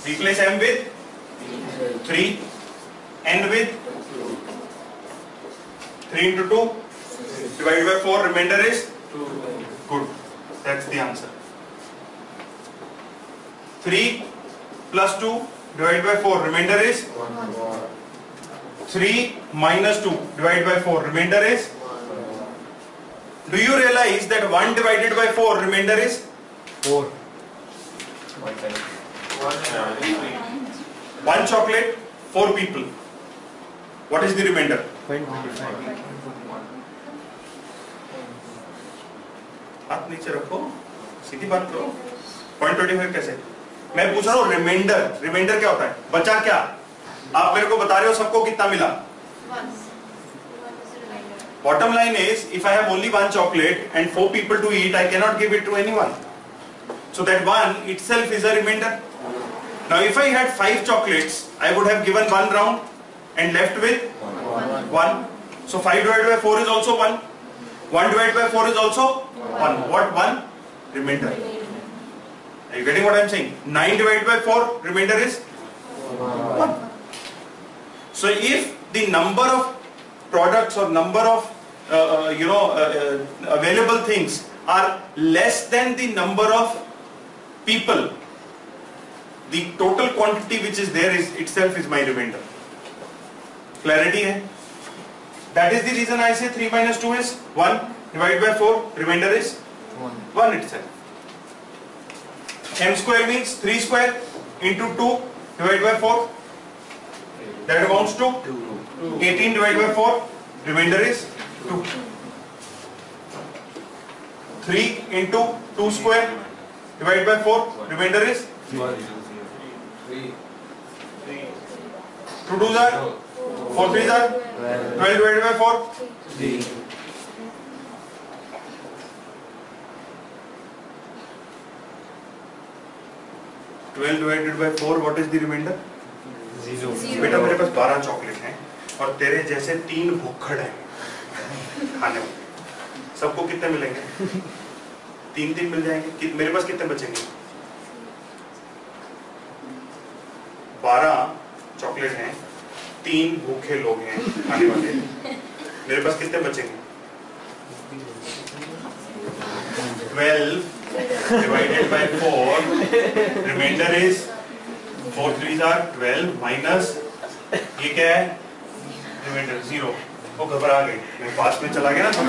Replace m with 3, n with 3 into 2, divided by 4, remainder is 2. Good, that's the answer. 3 plus 2 divided by 4, remainder is 1. 3 minus 2 divided by 4, remainder is 1. Do you realize that 1 divided by 4, remainder is 4. 1 chocolate, 4 people. What is the remainder? 25. हाथ नीचे रखो, सीधी बात करो. 0.25 कैसे? मैं पूछ रहा हूँ रिमाइंडर. रिमाइंडर क्या होता है? बचा क्या? आप मेरे को बता रहे हो सबको कितना मिला? Bottom line is, if I have only 1 chocolate and 4 people to eat, I cannot give it to anyone. So that 1 itself is a remainder. Now if I had 5 chocolates, I would have given 1 round and left with 1. So 5 divided by 4 is also 1. 1 divided by 4 is also 1. What 1? Remainder. Are you getting what I am saying? 9 divided by 4, remainder is 1. So if the number of products or number of available things are less than the number of people, the total quantity which is there is itself is my remainder. Clarity hai? That is the reason I say 3 minus 2 is 1 divided by 4, remainder is 1 itself. M square means 3 square into 2 divided by 4, that amounts to 18 divided by 4, remainder is 2. 3 into 2 square divided by 4, remainder is 2 2s are 4 3s are 12 divided by 4, 3. 12 divided by 4, what is the remainder? 0. बेटा मेरे पास 12 chocolate हैं और तेरे जैसे 3 भुक्खड़ हैं खाने में. सबको कितने मिलेंगे? 3 मिल जाएंगे. मेरे पास कितने बचेंगे? 12 चॉकलेट हैं, 3 भूखे लोग हैं खाने वाले. मेरे पास कितने बचेंगे? 12 divided by 4, remainder is 4 3s are 12 minus ये क्या है? रिमाइंडर 0. वो घबरा गई, मैं पास में चला गया ना तो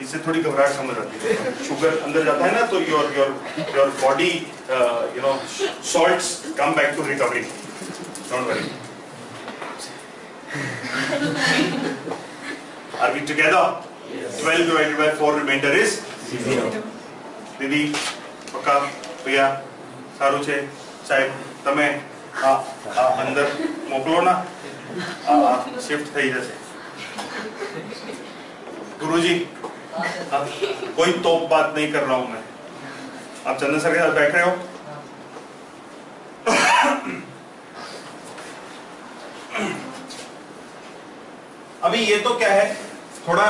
इससे थोड़ी घबराहट समझ आती है. शुगर अंदर जाता है ना तो your body salts come back to recovery. Don't worry. Are we together? Yes. 12 divided by 4, remainder is 0. दीदी, पक्का, भैया, सारू छे, साहेब, तमे अंदर मोकलो ना, शिफ्ट थई जैसे. गुरुजी, कोई तोप बात नहीं कर रहा हूं मैं. आप चंदन सर के साथ बैठ रहे हो? अभी ये तो क्या है, थोड़ा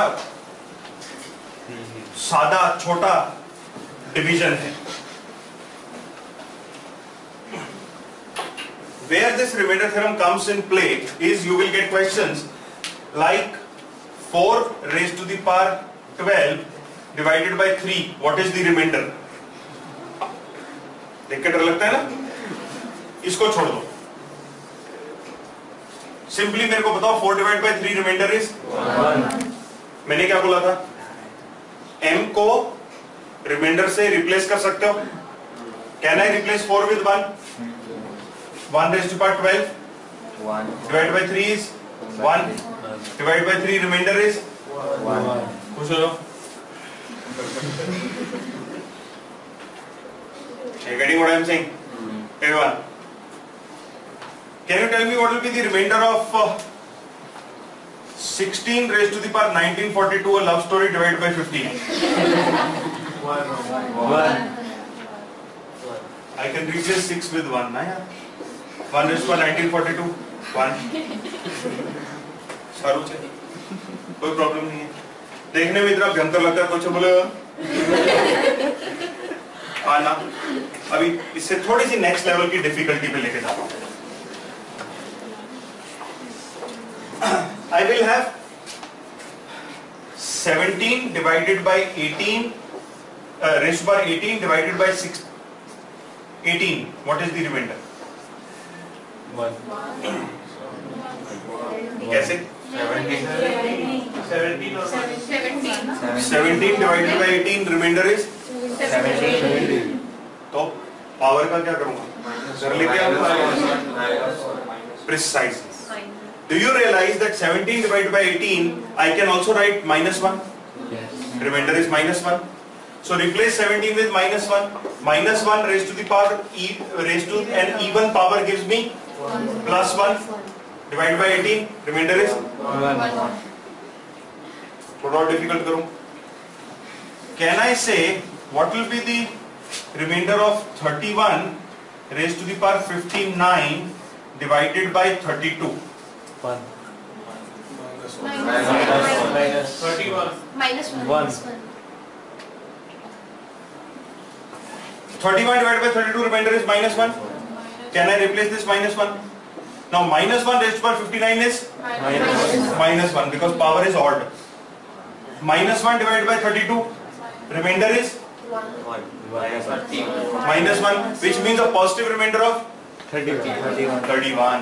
सादा छोटा डिवीजन है. Where this remainder theorem comes in play is you will get questions like 4 raised to the power 12 divided by 3. What is the remainder? देख के डर लगता है ना? इसको छोड़ दो. सिंपली मेरे को बताओ 4 divided by 3 remainder is 1. मैंने क्या बोला था? m को रिमाइंडर से रिप्लेस कर सकते हो. Can I replace 4 with 1? 1 raised to power 12 divided by 3 is 1 divided by 3, remainder is 1. खुश हो जाओ. You getting what I am saying? Everyone, can you tell me what will be the remainder of 16 raised to the power 1942, a love story, divided by 15? 1. I can replace 6 with 1, na yaar? 1 raised to power 1942, 1. सारू छे, कोई problem नहीं है. देखने में इतना भयंकर लगता है, कुछ बोले आना अभी इससे थोड़ी सी नेक्स्ट लेवल की डिफिकल्टी पे लेके जाता हूं. I will have 17 divided by 18 raised to power 18 divided by 6 18. What is the remainder? 1. कैसे? 17 or 17 divided by 18 remainder is 17. तो पावर का क्या करूंगा? कर लेके precise. Do you realize that 17 divided by 18 I can also write -1? Yes. Remainder is -1. So replace 17 with -1. -1 raised to the power raised to an even power gives me +1 divided by 18. Remainder is 1. थोड़ा और difficult करूं. Can I say what will be the remainder of 31 raised to the power 59 divided by 32? 1. Minus 31. minus 1. 1. 31 divided by 32 remainder is -1. Can I replace this -1? Now -1 raised to power 59 is -1 because power is odd. -1 divided by 32 remainder is 1. -1, which means a positive remainder of 31. 31.